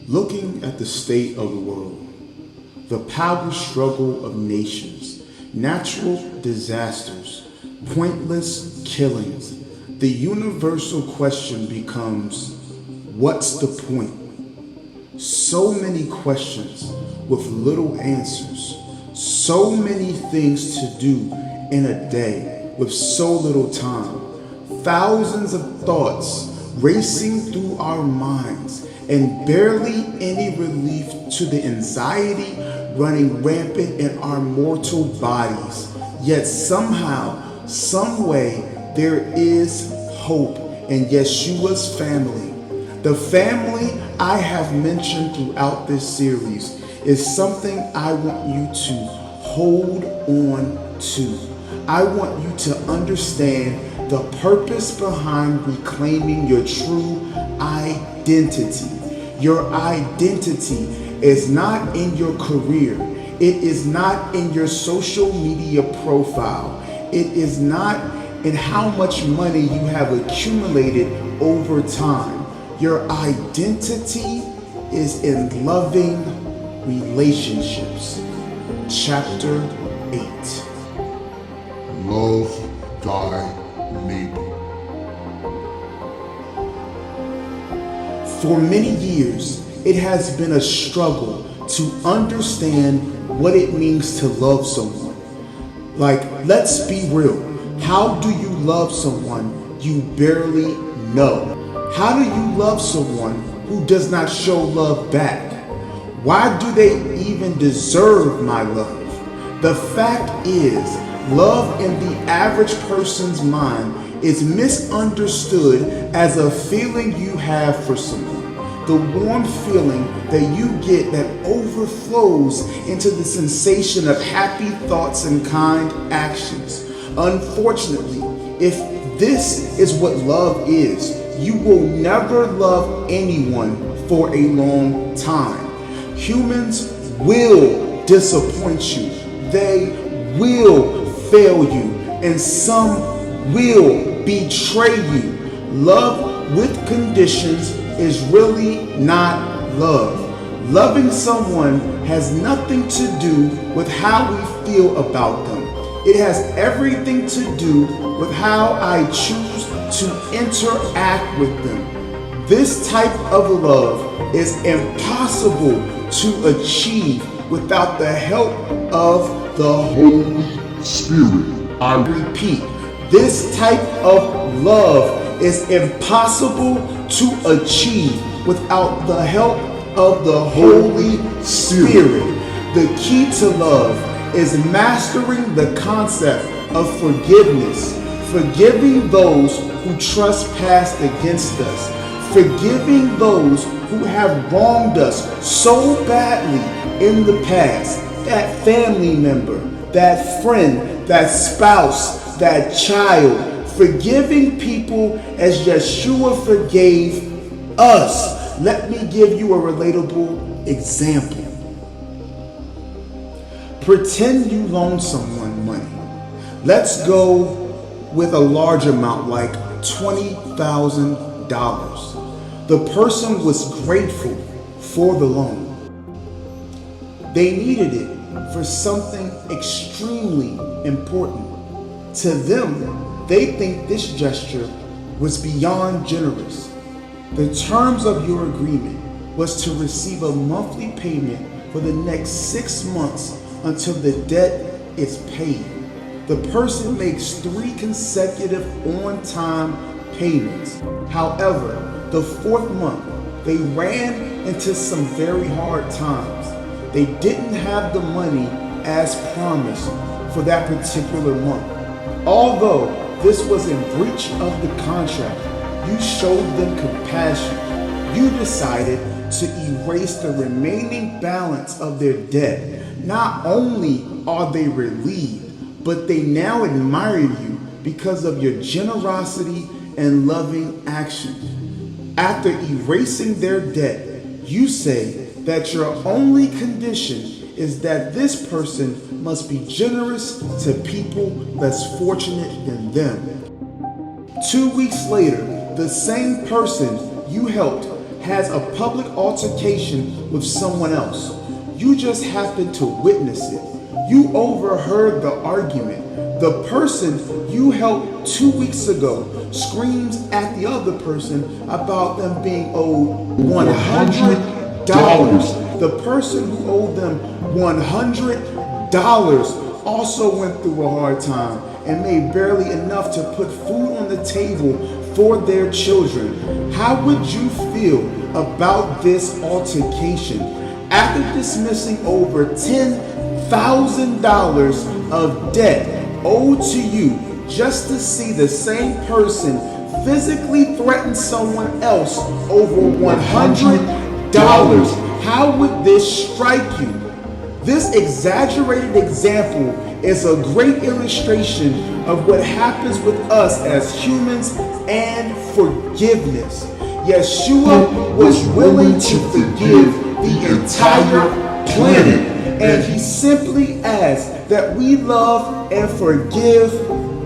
Looking at the state of the world, the power struggle of nations, natural disasters, pointless killings, the universal question becomes, what's the point? So many questions with little answers, so many things to do in a day with so little time, thousands of thoughts racing through our minds, and barely any relief to the anxiety running rampant in our mortal bodies. Yet somehow, some way, there is hope in Yeshua's family. The family I have mentioned throughout this series is something I want you to hold on to. I want you to understand the purpose behind reclaiming your true identity. Your identity is not in your career. It is not in your social media profile. It is not in how much money you have accumulated over time. Your identity is in loving relationships. Chapter 8. Love thy neighbor. For many years, it has been a struggle to understand what it means to love someone. Like, let's be real. How do you love someone you barely know? How do you love someone who does not show love back? Why do they even deserve my love? The fact is, love in the average person's mind is misunderstood as a feeling you have for someone. The warm feeling that you get that overflows into the sensation of happy thoughts and kind actions. Unfortunately, if this is what love is, you will never love anyone for a long time. Humans will disappoint you. They will fail you, and some will betray you. Love with conditions is really not love. Loving someone has nothing to do with how we feel about them. It has everything to do with how I choose to interact with them. This type of love is impossible to achieve without the help of the Holy Spirit. I repeat, this type of love is impossible to achieve without the help of the Holy Spirit. The key to love is mastering the concept of forgiveness, forgiving those who trespassed against us, forgiving those who have wronged us so badly in the past, that family member, that friend, that spouse, that child, forgiving people as Yeshua forgave us. Let me give you a relatable example. Pretend you loan someone money. Let's go with a large amount like $20,000. The person was grateful for the loan. They needed it for something extremely important. To them, they think this gesture was beyond generous. The terms of your agreement was to receive a monthly payment for the next 6 months until the debt is paid. The person makes 3 consecutive on-time payments. However, the 4th month, they ran into some very hard times. They didn't have the money as promised for that particular month. Although this was in breach of the contract, you showed them compassion. You decided to erase the remaining balance of their debt. Not only are they relieved, but they now admire you because of your generosity and loving action. After erasing their debt, you say that your only condition is that this person must be generous to people less fortunate than them. 2 weeks later, the same person you helped has a public altercation with someone else. You just happened to witness it. You overheard the argument. The person you helped 2 weeks ago screams at the other person about them being owed $100. The person who owed them $100 also went through a hard time and made barely enough to put food on the table for their children. How would you feel about this altercation? After dismissing over $10,000 of debt owed to you just to see the same person physically threaten someone else over $100, how would this strike you? This exaggerated example is a great illustration of what happens with us as humans and forgiveness. Yeshua was willing to forgive the entire planet, and he simply asks that we love and forgive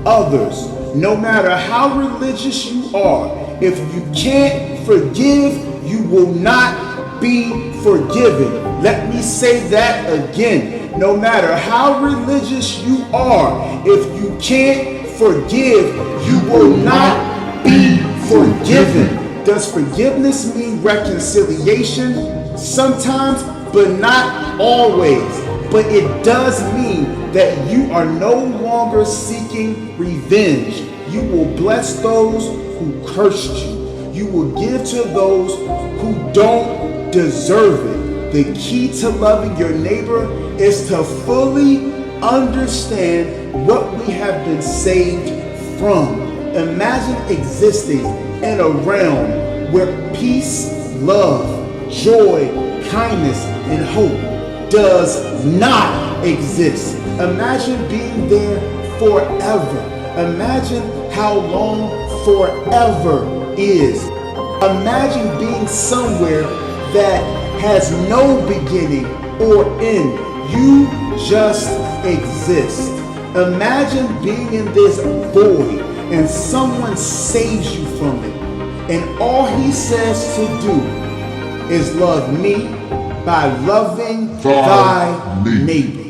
others. No matter how religious you are, if you can't forgive, you will not be forgiven. Let me say that again. No matter how religious you are, if you can't forgive, you will not be forgiven. Does forgiveness mean reconciliation? Sometimes, but not always. But it does mean that you are no longer seeking revenge. You will bless those who cursed you. You will give to those who don't deserve it. The key to loving your neighbor is to fully understand what we have been saved from. Imagine existing in a realm where peace, love, joy, kindness, and hope does not exist. Imagine being there forever. Imagine how long forever is. Imagine being somewhere that has no beginning or end. You just exist. Imagine being in this void and someone saves you from it. And all he says to do is love me by loving thy neighbor.